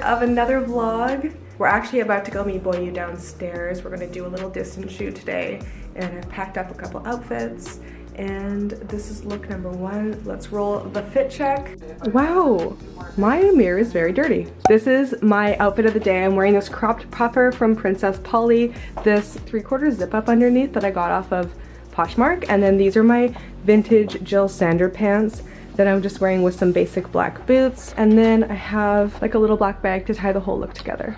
of another vlog. We're actually about to go meet Boyu downstairs. We're gonna do a little distance shoot today, and I've packed up a couple outfits, and this is look number 1. Let's roll the fit check. Wow, my mirror is very dirty. This is my outfit of the day. I'm wearing this cropped puffer from Princess Polly, this 3/4 zip up underneath that I got off of Poshmark, and then these are my vintage Jill Sander pants that I'm just wearing with some basic black boots, and then I have like a little black bag to tie the whole look together.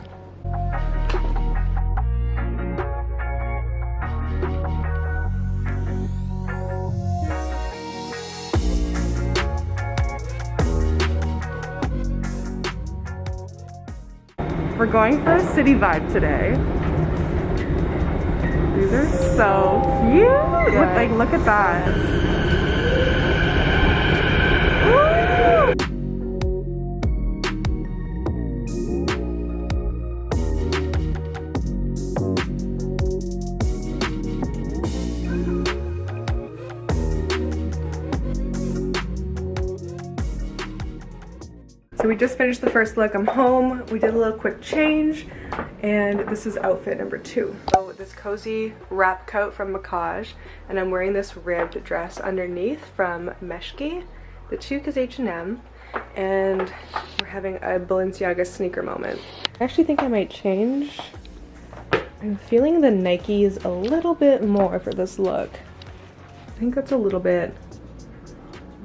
We're going for a city vibe today. These are so cute. Yeah. Look at that. So we just finished the first look. I'm home. We did a little quick change, and this is outfit number 2. So this cozy wrap coat from Macaj, and I'm wearing this ribbed dress underneath from Meshki. The toque is H&M, and we're having a Balenciaga sneaker moment. I actually think I might change. I'm feeling the Nikes a little bit more for this look. I think that's a little bit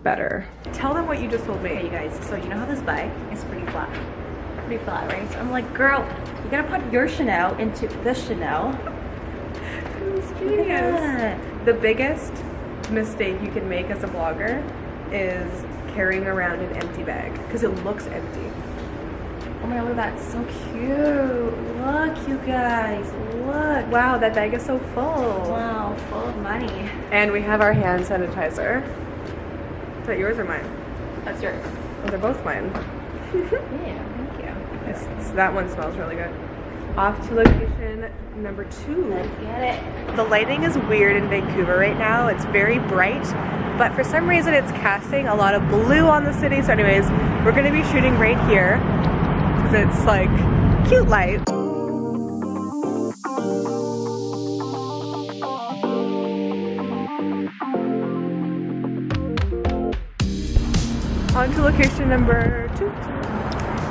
better. Tell them what you just told me. Hey you guys, so you know how this bag is pretty flat? Pretty flat, right? So I'm like, girl, you gotta put your Chanel into this Chanel. It's genius. The biggest mistake you can make as a vlogger is carrying around an empty bag, because it looks empty. Oh my god, that's so cute. Look, you guys, look. Wow, that bag is so full. Wow, full of money. And we have our hand sanitizer. Is that yours or mine? That's yours. Oh, they're both mine. Yeah, thank you. That one smells really good. Off to location number 2. Let's get it. The lighting is weird in Vancouver right now. It's very bright, but for some reason it's casting a lot of blue on the city. So anyways, we're gonna be shooting right here because it's like cute light. On to location number 2.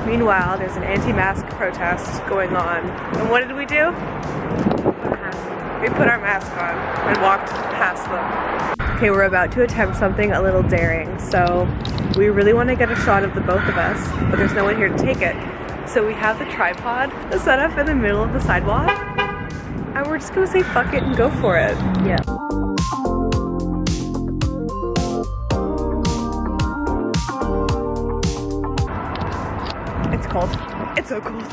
Meanwhile, there's an anti-mask protest going on. And what did we do? We put our mask on and walked past them. Okay, we're about to attempt something a little daring. So we really want to get a shot of the both of us, but there's no one here to take it. So we have the tripod set up in the middle of the sidewalk, and we're just gonna say fuck it and go for it. Yeah. It's cold. It's so cold.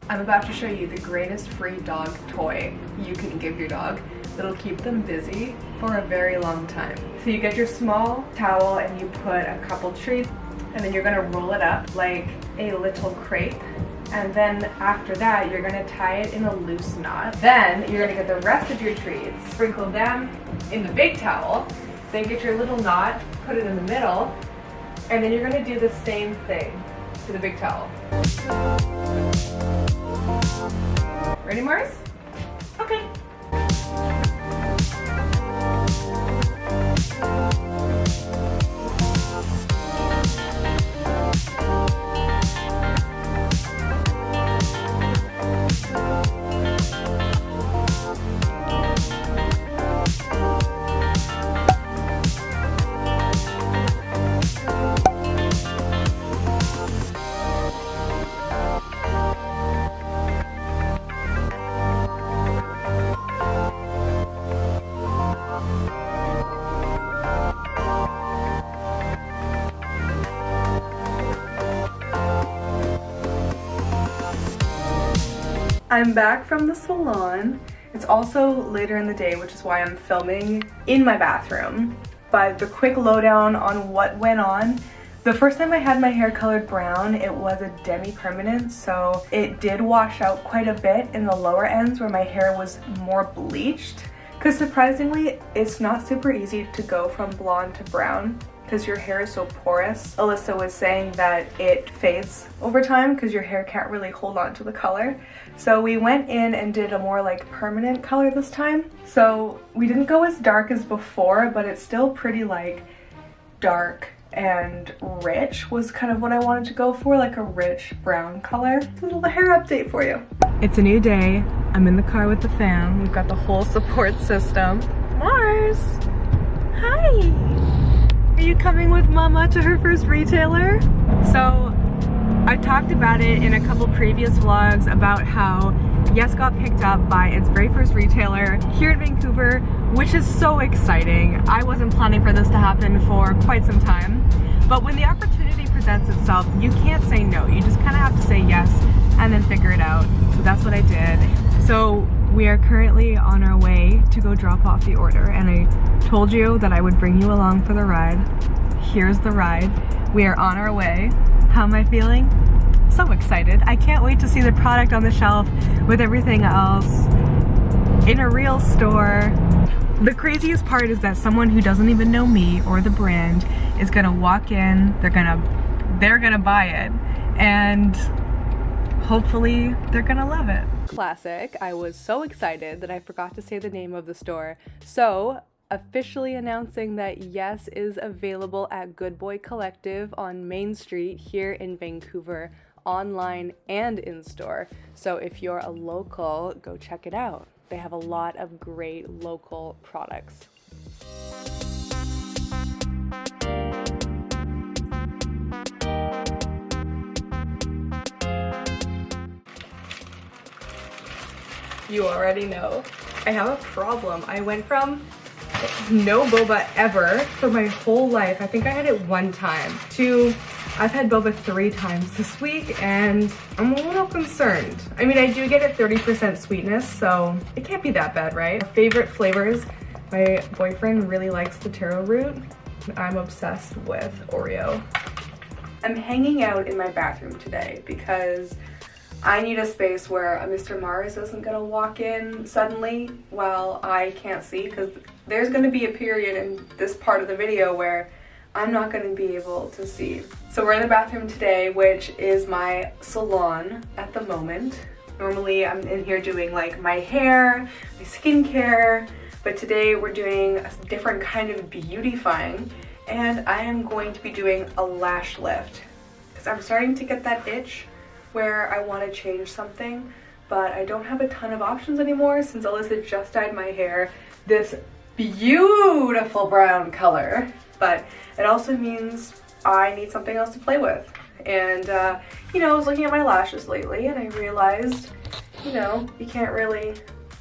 I'm about to show you the greatest free dog toy you can give your dog that'll keep them busy for a very long time. So you get your small towel and you put a couple treats, and then you're gonna roll it up like a little crepe, and then after that you're gonna tie it in a loose knot. Then you're gonna get the rest of your treats, sprinkle them in the big towel, then get your little knot, put it in the middle, and then you're gonna do the same thing to the big towel. Ready, Mars? Okay. I'm back from the salon. It's also later in the day, which is why I'm filming in my bathroom. But the quick lowdown on what went on. The first time I had my hair colored brown, it was a demi-permanent, so it did wash out quite a bit in the lower ends where my hair was more bleached. Because surprisingly, it's not super easy to go from blonde to brown because your hair is so porous. Elissa was saying that it fades over time because your hair can't really hold on to the color. So we went in and did a more like permanent color this time. So we didn't go as dark as before, but it's still pretty like dark and rich was kind of what I wanted to go for, like a rich brown color. Just a little hair update for you. It's a new day. I'm in the car with the fam. We've got the whole support system. Mars! Hi! Are you coming with Mama to her first retailer? So I talked about it in a couple previous vlogs about how Yes got picked up by its very first retailer here in Vancouver, which is so exciting. I wasn't planning for this to happen for quite some time, but when the opportunity presents itself, you can't say no. You just kind of have to say yes and then figure it out. So that's what I did. So we are currently on our way to go drop off the order, and I told you that I would bring you along for the ride. Here's the ride. We are on our way. How am I feeling? So excited. I can't wait to see the product on the shelf with everything else in a real store. The craziest part is that someone who doesn't even know me or the brand is gonna walk in, they're gonna buy it, and hopefully they're gonna love it. Classic. I was so excited that I forgot to say the name of the store. So officially announcing that Yes is available at Good Boy Collective on Main Street here in Vancouver, online and in store. So if you're a local, go check it out. They have a lot of great local products. You already know. I have a problem. I went from no boba ever for my whole life, I think I had it one time, to I've had boba 3 times this week, and I'm a little concerned. I mean, I do get it 30% sweetness, so it can't be that bad, right? My favorite flavors, my boyfriend really likes the taro root. I'm obsessed with Oreo. I'm hanging out in my bathroom today because I need a space where Mr. Mars isn't gonna walk in suddenly while I can't see, because there's gonna be a period in this part of the video where I'm not gonna be able to see. So we're in the bathroom today, which is my salon at the moment. Normally I'm in here doing like my hair, my skincare, but today we're doing a different kind of beautifying, and I am going to be doing a lash lift because I'm starting to get that itch where I want to change something, but I don't have a ton of options anymore since Elissa just dyed my hair this beautiful brown color. But it also means I need something else to play with. And you know, I was looking at my lashes lately and I realized, you know, you can't really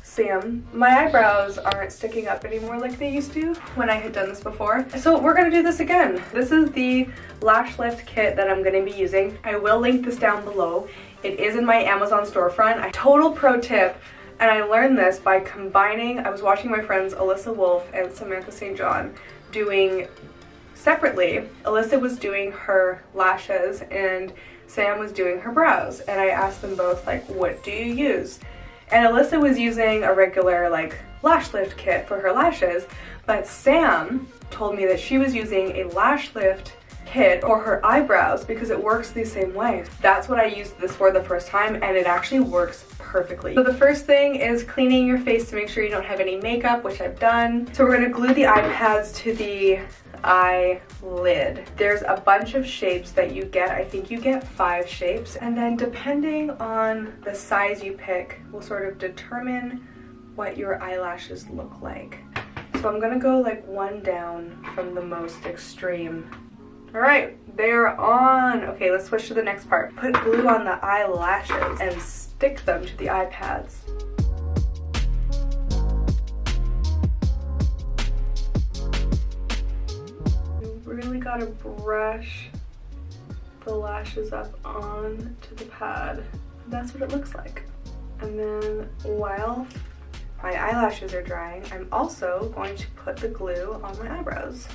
see them. My eyebrows aren't sticking up anymore like they used to when I had done this before. So we're gonna do this again. This is the lash lift kit that I'm gonna be using. I will link this down below. It is in my Amazon storefront. A total pro tip, and I learned this by combining, I was watching my friends Elissa Wolf and Samantha St. John doing separately. Elissa was doing her lashes and Sam was doing her brows, and I asked them both, like, what do you use? And Elissa was using a regular like lash lift kit for her lashes, but Sam told me that she was using a lash lift kit for her eyebrows because it works the same way. That's what I used this for the first time, and it actually works perfectly. So the first thing is cleaning your face to make sure you don't have any makeup, which I've done. So we're gonna glue the eye pads to the eyelid. There's a bunch of shapes that you get. I think you get 5 shapes, and then depending on the size you pick will sort of determine what your eyelashes look like. So I'm gonna go like one down from the most extreme. All right, they're on. Okay, let's switch to the next part. Put glue on the eyelashes and stick them to the eye pads. Really gotta brush the lashes up on to the pad. That's what it looks like. And then while my eyelashes are drying, I'm also going to put the glue on my eyebrows.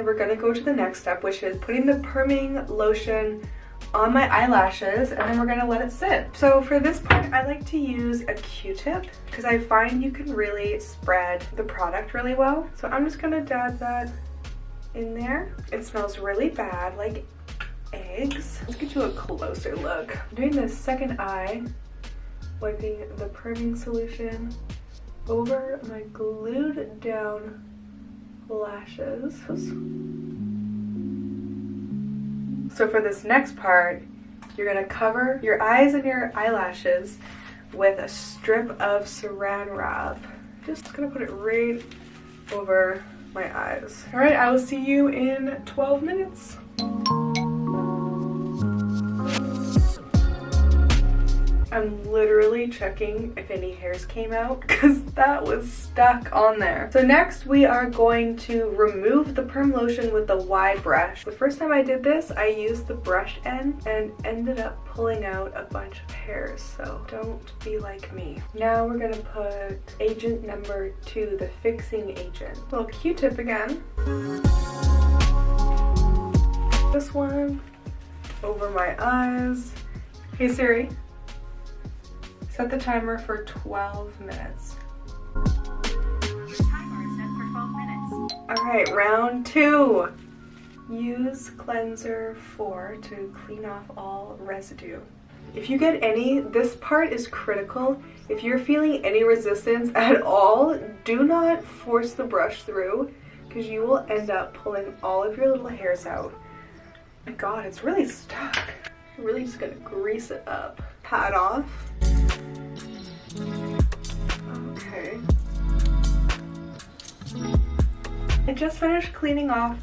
We're gonna go to the next step, which is putting the perming lotion on my eyelashes, and then we're gonna let it sit. So for this part, I like to use a Q-tip because I find you can really spread the product really well. So I'm just gonna dab that in there. It smells really bad, like eggs. Let's get you a closer look. I'm doing the second eye, wiping the perming solution over my glued down lashes. So for this next part, you're gonna cover your eyes and your eyelashes with a strip of saran wrap. Just gonna put it right over my eyes. All right, I will see you in 12 minutes. I'm literally checking if any hairs came out because that was stuck on there. So next we are going to remove the perm lotion with the wide brush. The first time I did this, I used the brush end and ended up pulling out a bunch of hairs, so don't be like me. Now we're gonna put agent number 2, the fixing agent. Little Q-tip again. This one over my eyes. Hey Siri. Set the timer for 12 minutes. Your timer is set for 12 minutes. All right, round 2. Use cleanser 4 to clean off all residue. If you get any, this part is critical. If you're feeling any resistance at all, do not force the brush through because you will end up pulling all of your little hairs out. My God, it's really stuck. I'm really just gonna grease it up. Pat off. Okay. I just finished cleaning off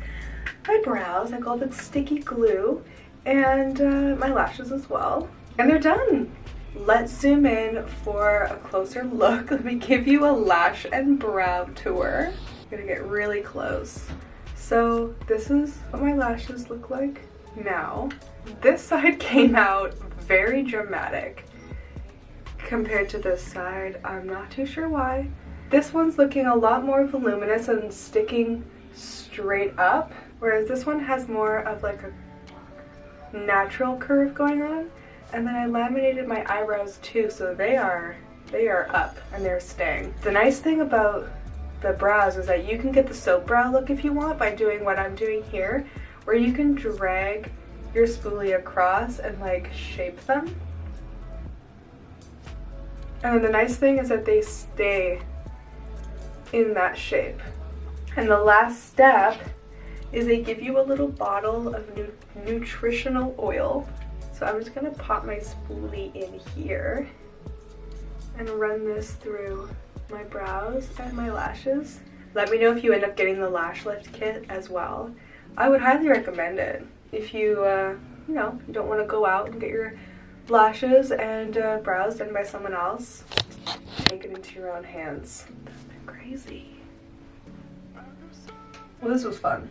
my brows. I got the sticky glue and my lashes as well. And they're done. Let's zoom in for a closer look. Let me give you a lash and brow tour. I'm gonna get really close. So this is what my lashes look like now. This side came out very dramatic compared to this side. I'm not too sure why. This one's looking a lot more voluminous and sticking straight up, whereas this one has more of like a natural curve going on. And then I laminated my eyebrows too, so they are up and they're staying. The nice thing about the brows is that you can get the soap brow look if you want by doing what I'm doing here, where you can drag your spoolie across and like shape them. And the nice thing is that they stay in that shape. And the last step is they give you a little bottle of nutritional oil. So I'm just gonna pop my spoolie in here and run this through my brows and my lashes. Let me know if you end up getting the lash lift kit as well. I would highly recommend it if you, you know, you don't want to go out and get your lashes and brows done by someone else. Take it into your own hands. That's been crazy. Well, this was fun.